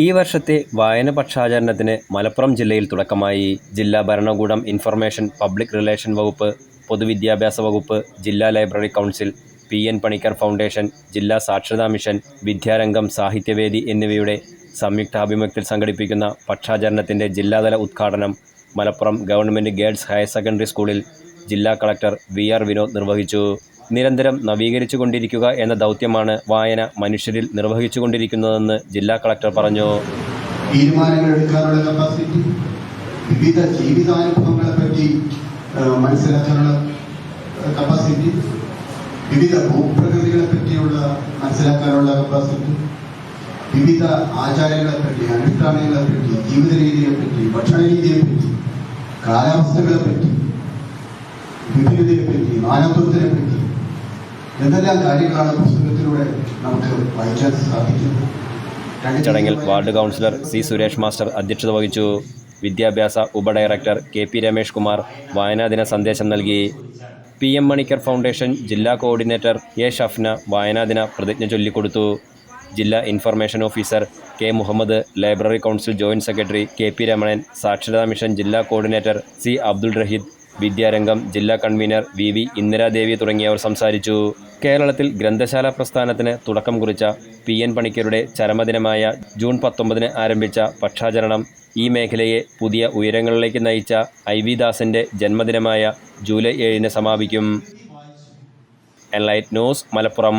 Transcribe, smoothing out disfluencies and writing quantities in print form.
ഈ വർഷത്തെ വായന പക്ഷാചരണത്തിന് മലപ്പുറം ജില്ലയിൽ തുടക്കമായി. ജില്ലാ ഭരണകൂടം, ഇൻഫർമേഷൻ പബ്ലിക് റിലേഷൻ വകുപ്പ്, പൊതുവിദ്യാഭ്യാസ വകുപ്പ്, ജില്ലാ ലൈബ്രറി കൗൺസിൽ, പി.എൻ. പണിക്കർ ഫൗണ്ടേഷൻ, ജില്ലാ സാക്ഷരതാ മിഷൻ, വിദ്യാരംഗം സാഹിത്യവേദി എന്നിവയുടെ സംയുക്താഭിമുഖ്യത്തിൽ സംഘടിപ്പിക്കുന്ന പക്ഷാചരണത്തിൻ്റെ ജില്ലാതല ഉദ്ഘാടനം Malappuram government girls higher secondary സ്കൂളിൽ ജില്ലാ കളക്ടർ വി.ആർ. വിനോദ് നിർവഹിച്ചു. നിരന്തരം നവീകരിച്ചുകൊണ്ടിരിക്കുക എന്ന ദൗത്യമാണ് വായന മനുഷ്യരിൽ നിർവഹിച്ചുകൊണ്ടിരിക്കുന്നതെന്ന് ജില്ലാ കളക്ടർ പറഞ്ഞു. തീരുമാനങ്ങൾ എടുക്കാനുള്ള കപ്പാസിറ്റി, വിവിധ ജീവിതാനുഭവങ്ങളെപ്പറ്റി മനസ്സിലാക്കാനുള്ള കപ്പാസിറ്റി, വിവിധ ഭൂപ്രകൃതികളെ പറ്റിയുള്ള മനസ്സിലാക്കാനുള്ള കപ്പാസിറ്റി, വിവിധ ആചാരങ്ങളെപ്പറ്റി, അനുഷ്ഠാനങ്ങളെപ്പറ്റി, ജീവിത രീതിയെപ്പറ്റി, ഭക്ഷണ രീതിയെപ്പറ്റി, കാലാവസ്ഥകളെപ്പറ്റി, വിഭിന്നതയെപ്പറ്റി, നാനാത്വത്തിനെ പറ്റി എന്തെല്ലാം കാര്യങ്ങളാണ് പുസ്തകത്തിലൂടെ നമുക്ക് വായിക്കാൻ സാധിക്കുന്നത്. ചടങ്ങിൽ ward councillor C. Suresh master അധ്യക്ഷത വഹിച്ചു. വിദ്യാഭ്യാസ ഉപഡയറക്ടർ കെ. പി. രമേഷ് കുമാർ വായനാദിന സന്ദേശം നൽകി. പി.എം. പണിക്കർ ഫൗണ്ടേഷൻ ജില്ലാ കോർഡിനേറ്റർ എ. ഷഫ്ന വായനാദിന പ്രതിജ്ഞ ചൊല്ലിക്കൊടുത്തു. ജില്ലാ information officer K. Muhammad, library council joint secretary K. P. Ramanan, സാക്ഷരതാ മിഷൻ ജില്ലാ കോർഡിനേറ്റർ സി. അബ്ദുൾ റഹീദ്, വിദ്യാരംഗം ജില്ലാ കൺവീനർ വി. ഇന്ദിരാദേവി തുടങ്ങിയവർ സംസാരിച്ചു. കേരളത്തിൽ ഗ്രന്ഥശാല പ്രസ്ഥാനത്തിന് തുടക്കം കുറിച്ച പി.എൻ. പണിക്കരുടെ ചരമദിനമായ ജൂൺ 19 ആരംഭിച്ച പക്ഷാചരണം ഈ മേഖലയെ പുതിയ ഉയരങ്ങളിലേക്ക് നയിച്ച ഐ.വി. ദാസിൻ്റെ ജന്മദിനമായ ജൂലൈ 7 സമാപിക്കും. Enlight news, Malappuram.